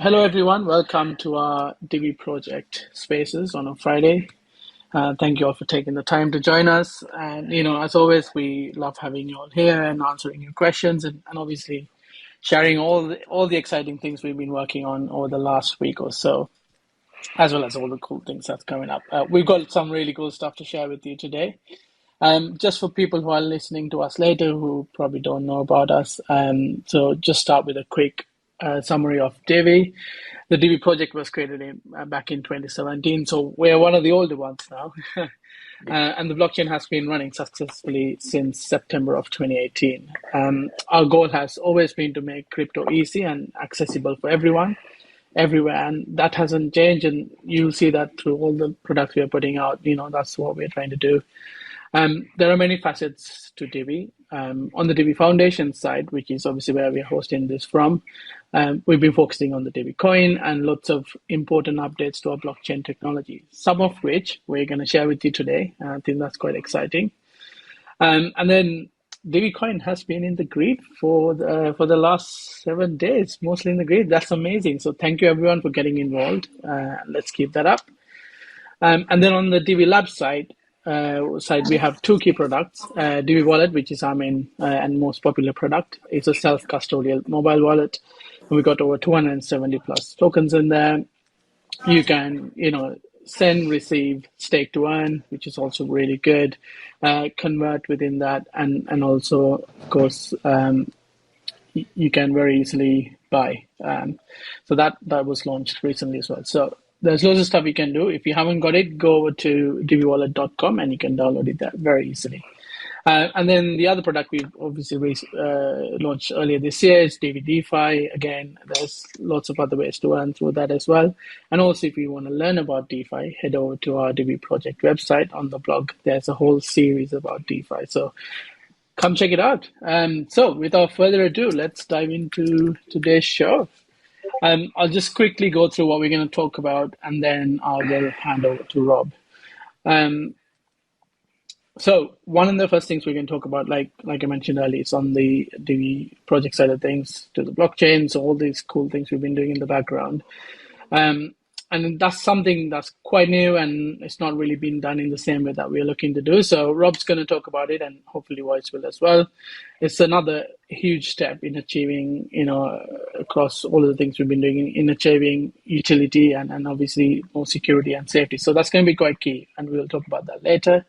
Hello, everyone. Welcome to our Divi project spaces on a Friday. Thank you all for taking the time to join us. And, as always, we love having you all here and answering your questions and obviously sharing all the exciting things we've been working on over the last week or so, as well as all the cool things that's coming up. We've got some really cool stuff to share with you today. Just for people who are listening to us later who probably don't know about us, so just start with a quick summary of Divi. The Divi project was created back in 2017, so we're one of the older ones now. And the blockchain has been running successfully since September of 2018. Our goal has always been to make crypto easy and accessible for everyone, everywhere, and that hasn't changed. And you'll see that through all the products we are putting out. That's what we're trying to do. There are many facets to Divi. On the Divi Foundation side, which is obviously where we're hosting this from, we've been focusing on the Divi coin and lots of important updates to our blockchain technology, some of which we're going to share with you today. I think that's quite exciting. And then Divi coin has been in the grid for the last 7 days, mostly in the grid. That's amazing. So thank you everyone for getting involved. Let's keep that up. And then on the Divi Lab side, we have two key products. Divi Wallet, which is our main and most popular product. It's a self-custodial mobile wallet. We got over 270 plus tokens in there. You can, send, receive, stake to earn, which is also really good. Convert within that, and also, of course, you can very easily buy. So that was launched recently as well. So there's loads of stuff you can do. If you haven't got it, go over to DiviWallet.com and you can download it there very easily. And then the other product we've obviously launched earlier this year is DiviDeFi. Again, there's lots of other ways to earn through that as well. And also, if you want to learn about DeFi, head over to our Divi project website. On the blog, there's a whole series about DeFi. So come check it out. So without further ado, let's dive into today's show. I'll just quickly go through what we're going to talk about, and then I will hand over to Rob. So one of the first things we're going to talk about, like I mentioned earlier, is on the Divi project side of things to the blockchain. So all these cool things we've been doing in the background. And that's something that's quite new, and it's not really been done in the same way that we're looking to do. So Rob's going to talk about it, and hopefully Voice will as well. It's another huge step in achieving, across all of the things we've been doing in achieving utility and obviously more security and safety. So that's going to be quite key, and we'll talk about that later.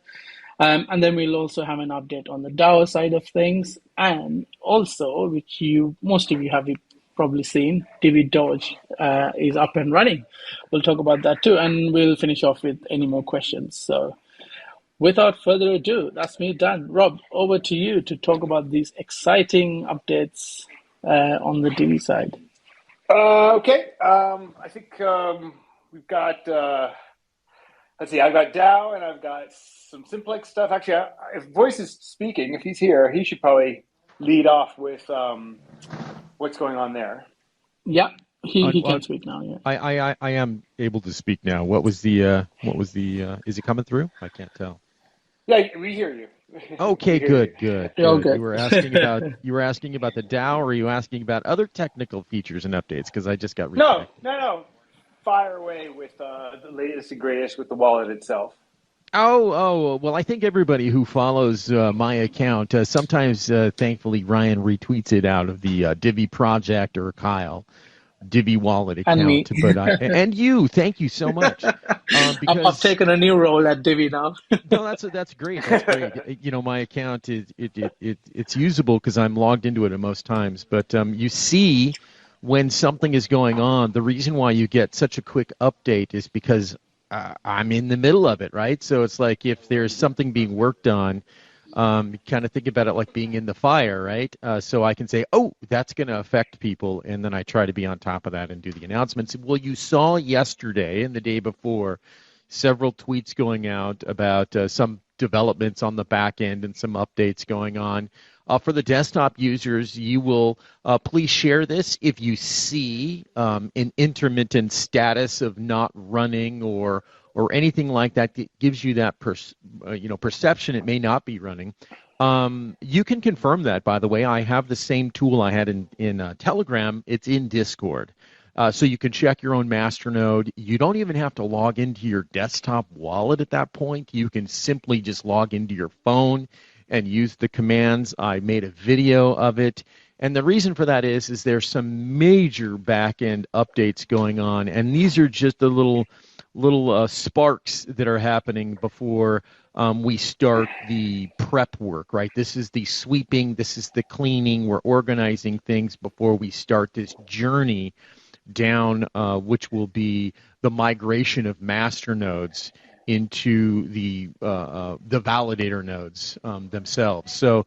And then we'll also have an update on the DAO side of things, and also, which most of you have probably seen, DiviDodge is up and running. We'll talk about that too, and we'll finish off with any more questions. So without further ado, that's me done. Rob, over to you to talk about these exciting updates on the Divi side. Okay. I think we've got, let's see, I've got DAO and I've got some simplex stuff. Actually, if Voice is speaking, if he's here, he should probably lead off with what's going on there. Yeah, he can speak now. Yeah, I am able to speak now. What was the is it coming through? I can't tell. Yeah, we hear you. Okay, good. Good. You were asking about the DAO, or are you asking about other technical features and updates? Because I just got reconnected. No. Fire away with the latest and greatest with the wallet itself. Oh, well, I think everybody who follows my account, sometimes, thankfully, Ryan retweets it out of the Divi project, or Kyle, Divi wallet account. And me. And you, thank you so much. Because, I've taken a new role at Divi now. No, that's great. That's great. My account, it's usable because I'm logged into it at most times. But you see when something is going on, the reason why you get such a quick update is because I'm in the middle of it, right? So it's like if there's something being worked on, kind of think about it like being in the fire, right? So I can say, oh, that's going to affect people, and then I try to be on top of that and do the announcements. Well, you saw yesterday and the day before several tweets going out about some developments on the back end and some updates going on. For the desktop users, you will please share this if you see an intermittent status of not running or anything like that gives you that perception it may not be running. You can confirm that, by the way. I have the same tool I had in Telegram. It's in Discord. So you can check your own masternode. You don't even have to log into your desktop wallet at that point. You can simply just log into your phone and use the commands. I made a video of it. And the reason for that is there's some major back-end updates going on, and these are just the little sparks that are happening before we start the prep work, right? This is the sweeping, this is the cleaning. We're organizing things before we start this journey down, which will be the migration of masternodes into the validator nodes themselves. So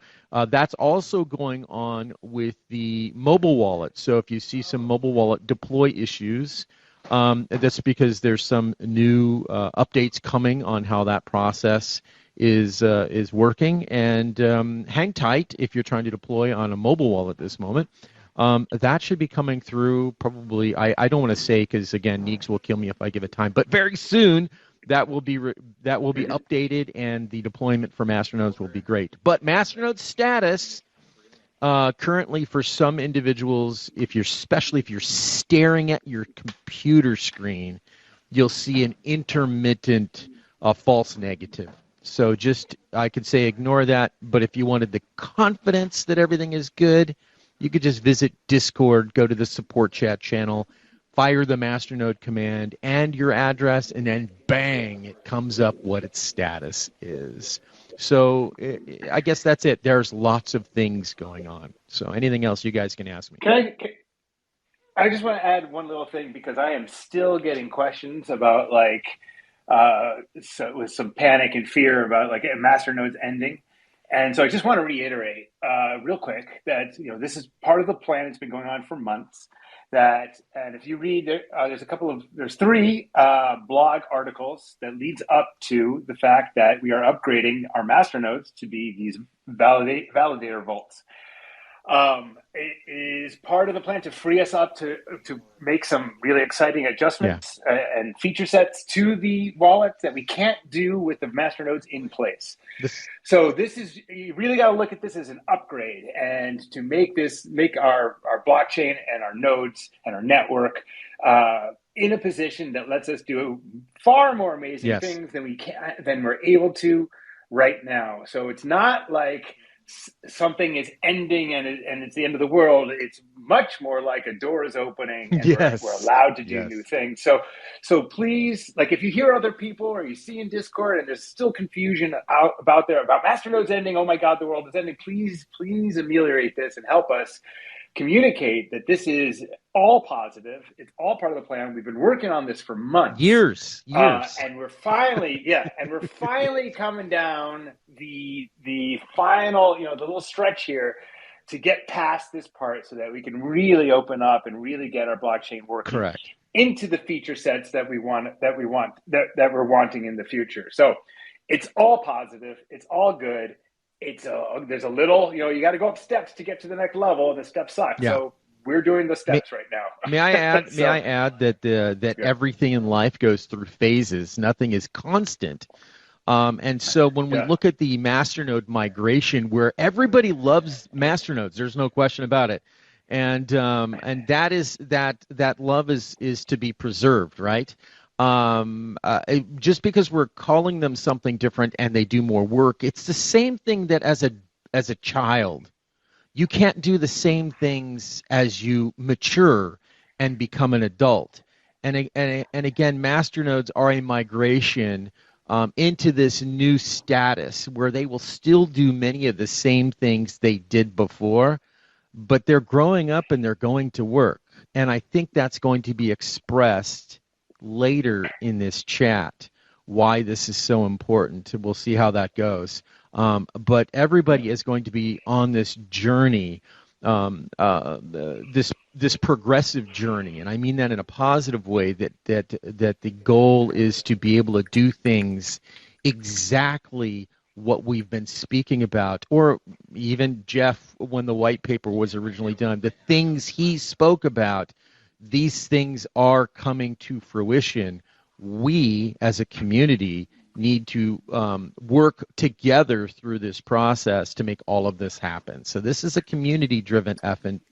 that's also going on with the mobile wallet. So if you see some mobile wallet deploy issues, that's because there's some new updates coming on how that process is working. And hang tight if you're trying to deploy on a mobile wallet at this moment. That should be coming through probably. I don't want to say because again, Neeks will kill me if I give it time, but very soon. That will be updated, and the deployment for masternodes will be great. But masternode status currently for some individuals, especially if you're staring at your computer screen, you'll see an intermittent false negative. So I could say ignore that. But if you wanted the confidence that everything is good, you could just visit Discord, go to the support chat channel, fire the masternode command and your address, and then bang, it comes up what its status is. So I guess that's it. There's lots of things going on. So anything else you guys can ask me. I just want to add one little thing because I am still getting questions about with some panic and fear about masternodes ending. And so I just want to reiterate real quick that this is part of the plan. It's been going on for months. And if you read, there's 3 blog articles that leads up to the fact that we are upgrading our masternodes to be these validator vaults. It is part of the plan to free us up to make some really exciting adjustments and feature sets to the wallets that we can't do with the masternodes in place. So you really got to look at this as an upgrade, and to make our blockchain and our nodes and our network in a position that lets us do far more amazing things than we're able to right now. So it's not like something is ending and it's the end of the world. It's much more like a door is opening and we're allowed to do new things. So please, if you hear other people or you see in Discord and there's still confusion about masternodes ending, oh my God, the world is ending, please ameliorate this and help us communicate that this is all positive. It's all part of the plan. We've been working on this for months, years, and we're finally, coming down the final, the little stretch here to get past this part so that we can really open up and really get our blockchain working into the feature sets that we're wanting in the future. So it's all positive. It's all good. There's a little, you got to go up steps to get to the next level, and the steps suck. Yeah. So we're doing the steps right now. May I add that everything in life goes through phases. Nothing is constant. And so when we look at the masternode migration, where everybody loves masternodes, there's no question about it. And that love is to be preserved, right? Just because we're calling them something different and they do more work, it's the same thing that as a child, you can't do the same things as you mature and become an adult. And again, masternodes are a migration into this new status where they will still do many of the same things they did before, but they're growing up and they're going to work. And I think that's going to be expressed later in this chat, why this is so important. We'll see how that goes. But everybody is going to be on this journey, this progressive journey, and I mean that in a positive way. That the goal is to be able to do things exactly what we've been speaking about, or even Jeff, when the white paper was originally done, the things he spoke about. These things are coming to fruition. We, as a community, need to work together through this process to make all of this happen. So this is a community-driven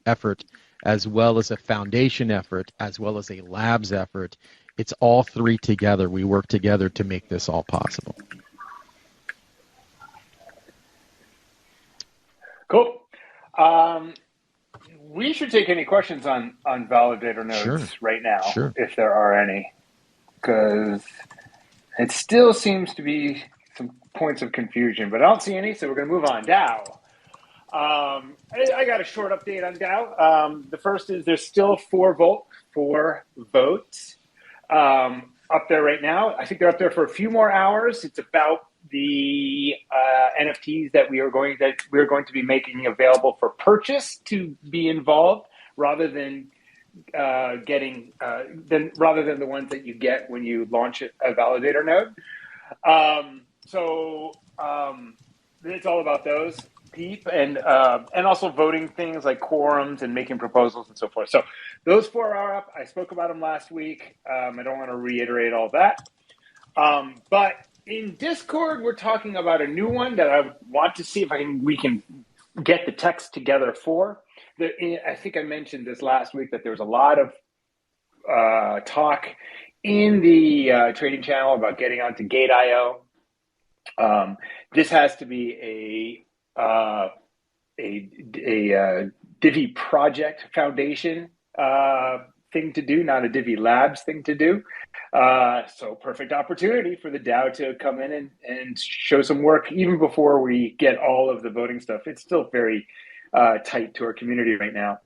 effort, as well as a foundation effort, as well as a labs effort. It's all three together. We work together to make this all possible. Cool. We should take any questions on Validator Nodes right now, if there are any, because it still seems to be some points of confusion, but I don't see any, so we're going to move on. DAO. I got a short update on DAO. The first is there's still 4 votes up there right now. I think they're up there for a few more hours. It's about the NFTs that we are going to be making available for purchase to be involved, rather than rather than the ones that you get when you launch a validator node. So it's all about those. PEEP and also voting things like quorums and making proposals and so forth. So those 4 are up. I spoke about them last week. I don't want to reiterate all that. But in Discord, we're talking about a new one that I want to see if we can get the text together for. I think I mentioned this last week that there was a lot of talk in the trading channel about getting onto Gate.io. This has to be a Divi project foundation thing to do, not a Divi Labs thing to do. So perfect opportunity for the DAO to come in and show some work even before we get all of the voting stuff. It's still very tight to our community right now.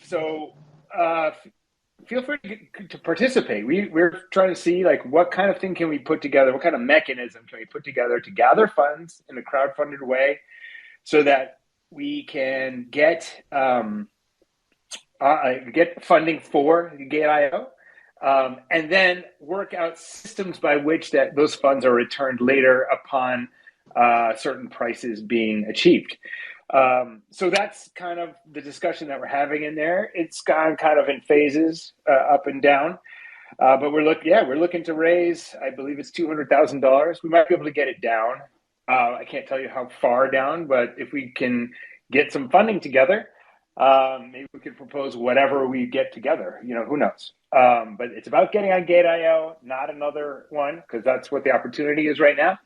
So feel free to participate. We're trying to see like what kind of thing can we put together, what kind of mechanism can we put together to gather funds in a crowdfunded way so that we can get funding for Gate.io, and then work out systems by which that those funds are returned later upon certain prices being achieved. So that's kind of the discussion that we're having in there. It's gone kind of in phases, up and down. But we're looking to raise, I believe it's $200,000. We might be able to get it down. I can't tell you how far down, but if we can get some funding together, maybe we could propose whatever we get together. Who knows? But it's about getting on Gate.io, not another one, because that's what the opportunity is right now.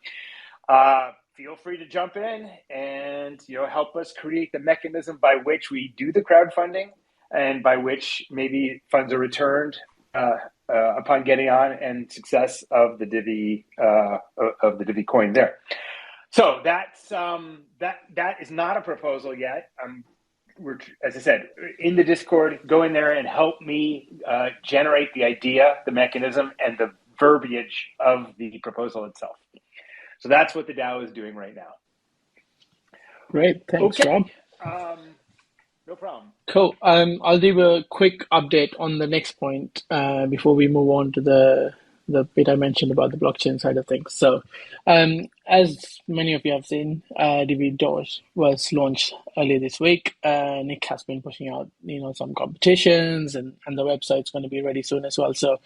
Feel free to jump in and help us create the mechanism by which we do the crowdfunding and by which maybe funds are returned upon getting on and success of the Divi coin there. So that's that is not a proposal yet. We're, as I said, in the Discord. Go in there and help me generate the idea, the mechanism, and the verbiage of the proposal itself. So that's what the DAO is doing right now. Great, thanks, okay. Rob. No problem. Cool. I'll give a quick update on the next point before we move on to the bit I mentioned about the blockchain side of things. So, as many of you have seen, DiviDodge was launched earlier this week. Nick has been pushing out, some competitions, and the website's going to be ready soon as well. So,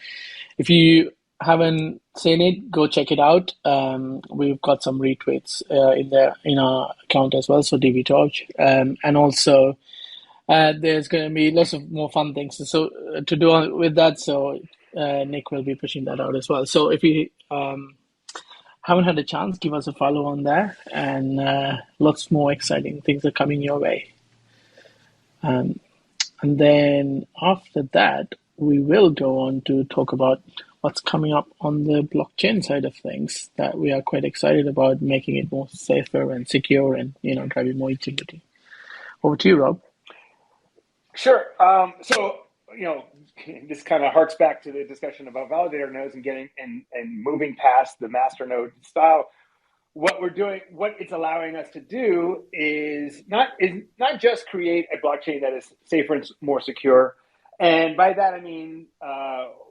if you haven't seen it, go check it out. We've got some retweets in our account as well, so DiviDodge, and also there's going to be lots of more fun things to do with that. So Nick will be pushing that out as well. So if you haven't had a chance, give us a follow on there, and lots more exciting things are coming your way. And then after that, we will go on to talk about what's coming up on the blockchain side of things that we are quite excited about, making it more safer and secure and, driving more utility. Over to you, Rob. Sure. So, this kind of harks back to the discussion about validator nodes and getting and moving past the masternode style. What we're doing, what it's allowing us to do is not just create a blockchain that is safer and more secure. And by that, I mean,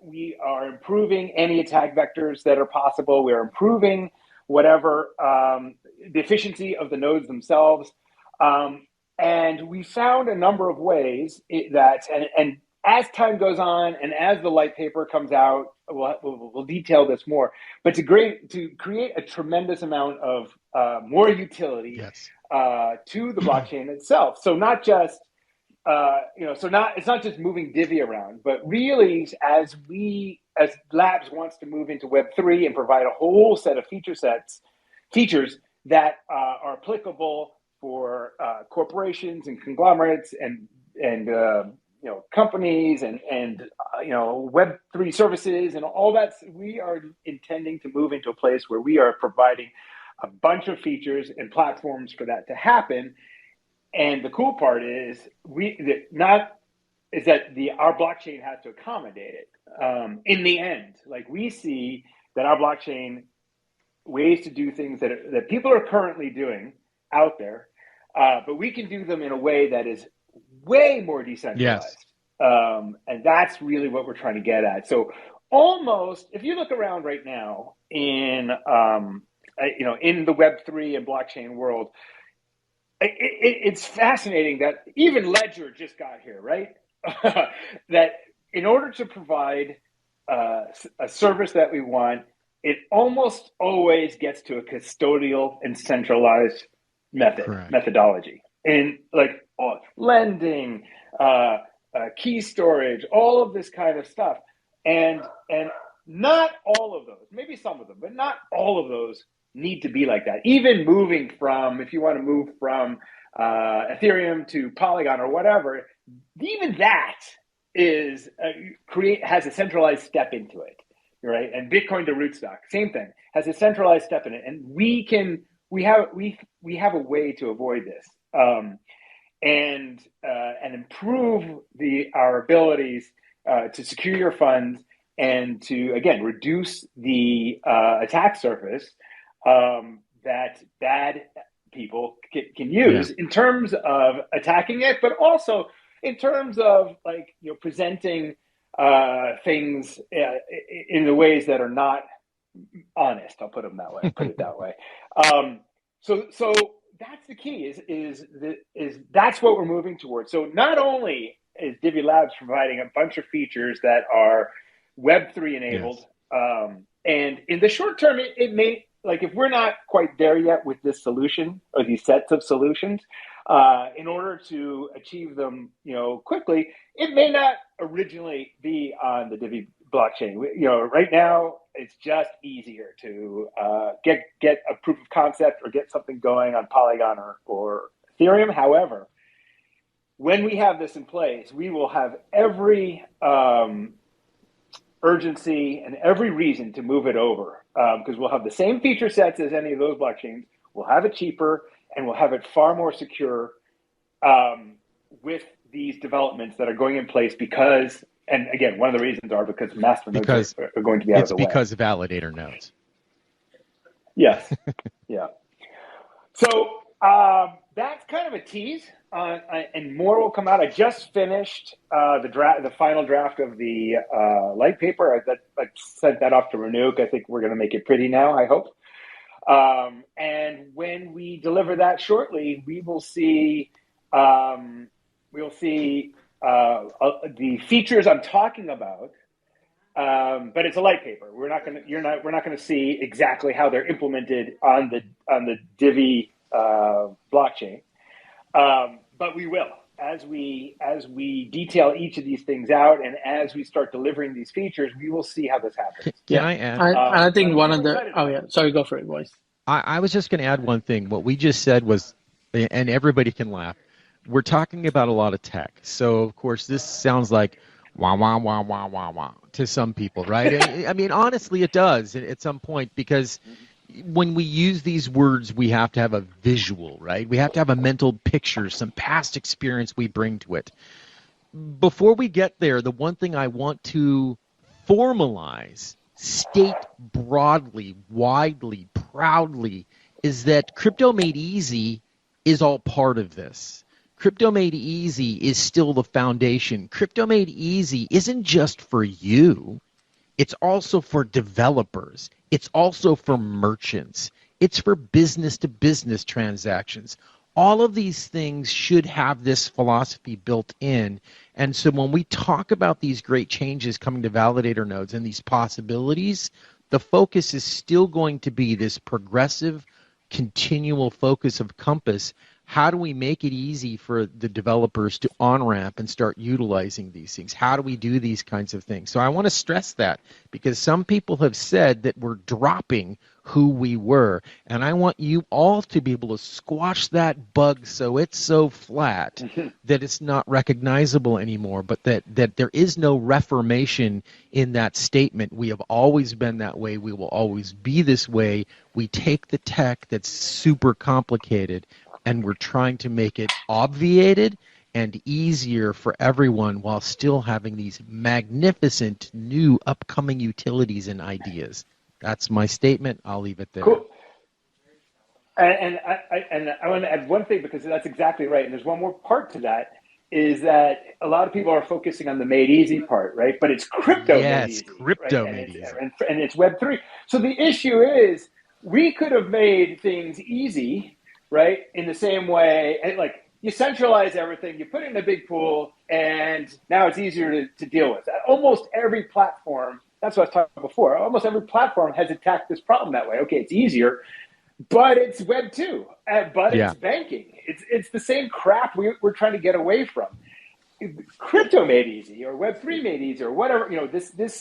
we are improving any attack vectors that are possible. We're improving whatever the efficiency of the nodes themselves. And we found a number of ways that, and as time goes on and as the light paper comes out, we'll detail this more, but to create a tremendous amount of more utility yes. To the blockchain itself. So not just so it's not just moving Divi around, but really as Labs wants to move into Web3 and provide a whole set of features that are applicable for corporations and conglomerates and companies and Web3 services and all that. We are intending to move into a place where we are providing a bunch of features and platforms for that to happen. And the cool part is our blockchain has to accommodate it. In the end, like we see that our blockchain ways to do things that people are currently doing out there, but we can do them in a way that is way more decentralized. Yes. And that's really what we're trying to get at. So almost, if you look around right now in the Web3 and blockchain world, it's fascinating that even Ledger just got here, right? That in order to provide a service that we want, it almost always gets to a custodial and centralized methodology. And like lending, key storage, all of this kind of stuff. And not all of those, maybe some of them, but not all of those need to be like that. Even moving from, if you want to move from Ethereum to Polygon or whatever, even that has a centralized step into it, right? And Bitcoin to Rootstock, same thing, has a centralized step in it, and we have a way to avoid this and improve our abilities to secure your funds and to again reduce the attack surface that bad people can use in terms of attacking it, but also in terms of presenting things in the ways that are not honest. I'll put it that way. So that's the key. Is that's what we're moving towards. So not only is Divi Labs providing a bunch of features that are Web3 enabled, and in the short term, it may. If we're not quite there yet with this solution or these sets of solutions, in order to achieve them, quickly, it may not originally be on the Divi blockchain. Right now it's just easier to get a proof of concept or get something going on Polygon or Ethereum. However, when we have this in place, we will have every urgency and every reason to move it over because we'll have the same feature sets as any of those blockchains. We'll have it cheaper and we'll have it far more secure with these developments that are going in place because, and again, one of the reasons are because MasterNodes are going to be out of the way. It's because of Validator Nodes. Yes. Yeah. So that's kind of a tease. And more will come out. I just finished the final draft of the light paper. I sent that off to Renuk. I think we're going to make it pretty now, I hope. And when we deliver that shortly, we will see the features I'm talking about. But it's a light paper. We're not going to see exactly how they're implemented on the Divi blockchain. But we will as we detail each of these things out, and as we start delivering these features, we will see how this happens. Can I add? I think one of the. Oh yeah, sorry, go for it, boys. I was just going to add one thing. What we just said was, and everybody can laugh. We're talking about a lot of tech, so of course this sounds like wah wah wah wah wah wah to some people, right? I mean, honestly, it does at some point because. When we use these words, we have to have a visual, right? We have to have a mental picture, some past experience we bring to it. Before we get there, the one thing I want to formalize, state broadly, widely, proudly, is that CryptoMadeEasy is all part of this. CryptoMadeEasy is still the foundation. CryptoMadeEasy isn't just for you. It's also for developers. It's also for merchants. It's for business-to-business transactions. All of these things should have this philosophy built in. And so when we talk about these great changes coming to Validator Nodes and these possibilities, the focus is still going to be this progressive, continual focus of Compass. how do we make it easy for the developers to on-ramp and start utilizing these things? How do we do these kinds of things? So I want to stress that, because some people have said that we're dropping who we were. And I want you all to be able to squash that bug so it's so flat that it's not recognizable anymore, but that there is no reformation in that statement. We have always been that way. We will always be this way. We take the tech that's super complicated and we're trying to make it obviated and easier for everyone while still having these magnificent new upcoming utilities and ideas. That's my statement. I'll leave it there. Cool. And I want to add one thing, because that's exactly right. And there's one more part to that, is that a lot of people are focusing on the made easy part, right? But it's crypto made easy. Crypto right? made easy. And it's Web3. So the issue is, we could have made things easy, right? In the same way, and like, you centralize everything, you put it in a big pool, and now it's easier to deal with. Almost every platform, that's what I was talking about before, almost every platform has attacked this problem that way. Okay, it's easier, but it's Web 2, but it's banking. It's the same crap we're trying to get away from. Crypto made easy, or Web3 made easy, or whatever, this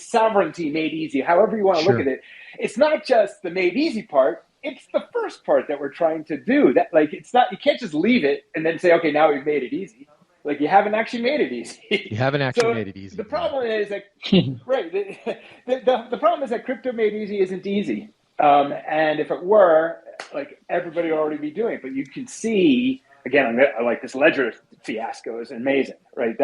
sovereignty made easy, however you want to look at it. It's not just the made easy part, it's the first part that we're trying to do. That, like, it's not, you can't just leave it and then say, okay, now we've made it easy. Like, you haven't actually made it easy. You haven't actually made it easy. The problem is that, right, the problem is that crypto made easy isn't easy. And if it were, like, everybody would already be doing it. But you can see, again, like, this ledger fiasco is amazing, right?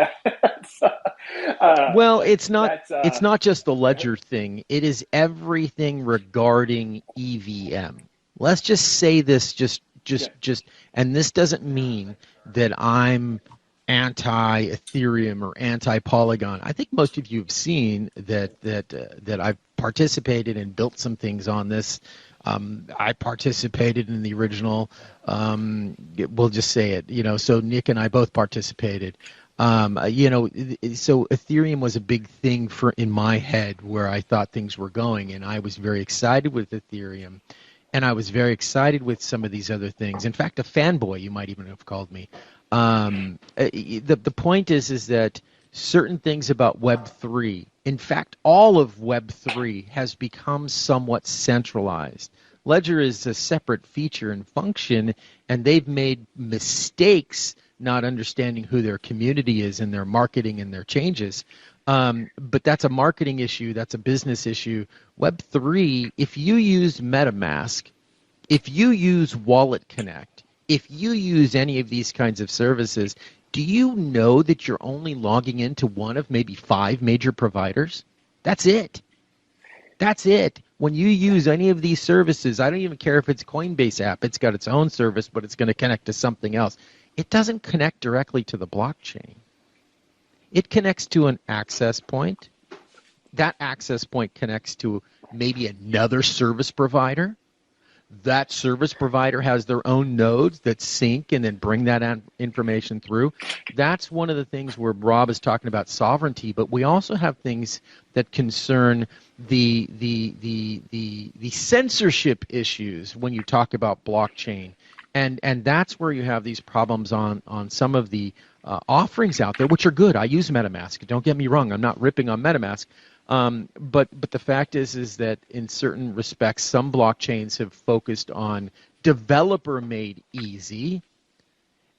Well, it's not just the ledger thing. It is everything regarding EVM. Let's just say this just and this doesn't mean that I'm anti-Ethereum or anti-Polygon. I think most of you have seen that I've participated and built some things on this. I participated in the original, we'll just say it, so Nick and I both participated. So Ethereum was a big thing in my head where I thought things were going, and I was very excited with Ethereum, and I was very excited with some of these other things. In fact, a fanboy, you might even have called me. The point is that certain things about Web3, in fact, all of Web3 has become somewhat centralized. Ledger is a separate feature and function, and they've made mistakes not understanding who their community is and their marketing and their changes. But that's a marketing issue. That's a business issue. Web3, if you use MetaMask, if you use Wallet Connect, if you use any of these kinds of services, do you know that you're only logging into one of maybe 5 major providers? That's it. That's it. When you use any of these services, I don't even care if it's a Coinbase app. It's got its own service, but it's going to connect to something else. It doesn't connect directly to the blockchain. It connects to an access point. That access point connects to maybe another service provider. That service provider has their own nodes that sync and then bring that information through. That's one of the things where Rob is talking about sovereignty, but we also have things that concern the censorship issues when you talk about blockchain. And that's where you have these problems on some of the offerings out there, which are good. I use MetaMask. Don't get me wrong. I'm not ripping on MetaMask. But the fact is that in certain respects, some blockchains have focused on developer-made easy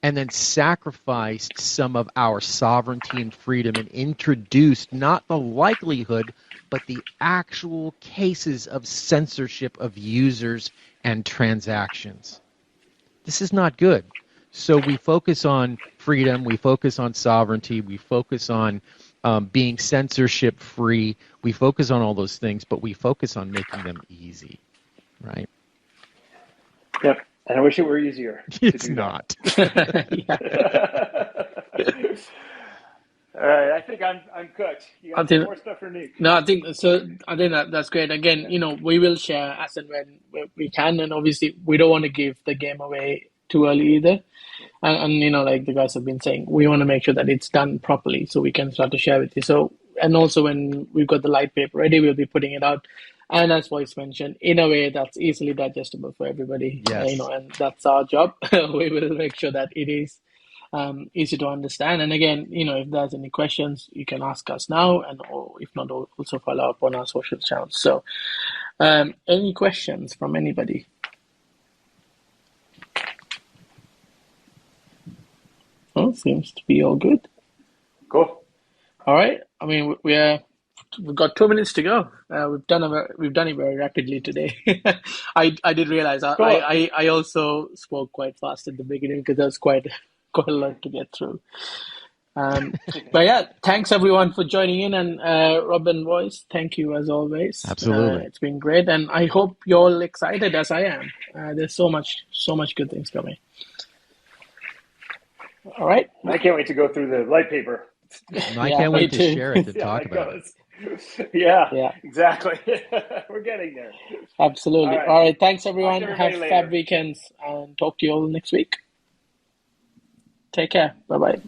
and then sacrificed some of our sovereignty and freedom and introduced not the likelihood, but the actual cases of censorship of users and transactions. This is not good. So we focus on freedom, we focus on sovereignty, we focus on being censorship free. We focus on all those things, but we focus on making them easy, right? Yep. And I wish it were easier. It's not. All right. I think I'm cooked. You got some more stuff for Nick? No, I think that's great. Again, we will share as and when we can, and obviously we don't want to give the game away too early either. And like the guys have been saying, we want to make sure that it's done properly so we can start to share with you. So, and also when we've got the light paper ready, we'll be putting it out. and as Voice mentioned, in a way that's easily digestible for everybody. Yes. And that's our job. We will make sure that it is easy to understand. And again, if there's any questions, you can ask us now, and or if not, also follow up on our social channels. So, any questions from anybody? Oh, seems to be all good. Cool. All right. I mean, we've got 2 minutes to go. We've done it very rapidly today. I did realize Cool. I also spoke quite fast at the beginning because there was quite a lot to get through. But yeah, thanks everyone for joining in, and Rob and Voice, thank you as always. Absolutely. It's been great, and I hope you're all excited as I am. There's so much good things coming. All right. I can't wait to go through the light paper. I can't wait to share it, to talk about it. Yeah, exactly. We're getting there. Absolutely. All right. Thanks, everyone. Have later. fab weekends, and talk to you all next week. Take care. Bye-bye.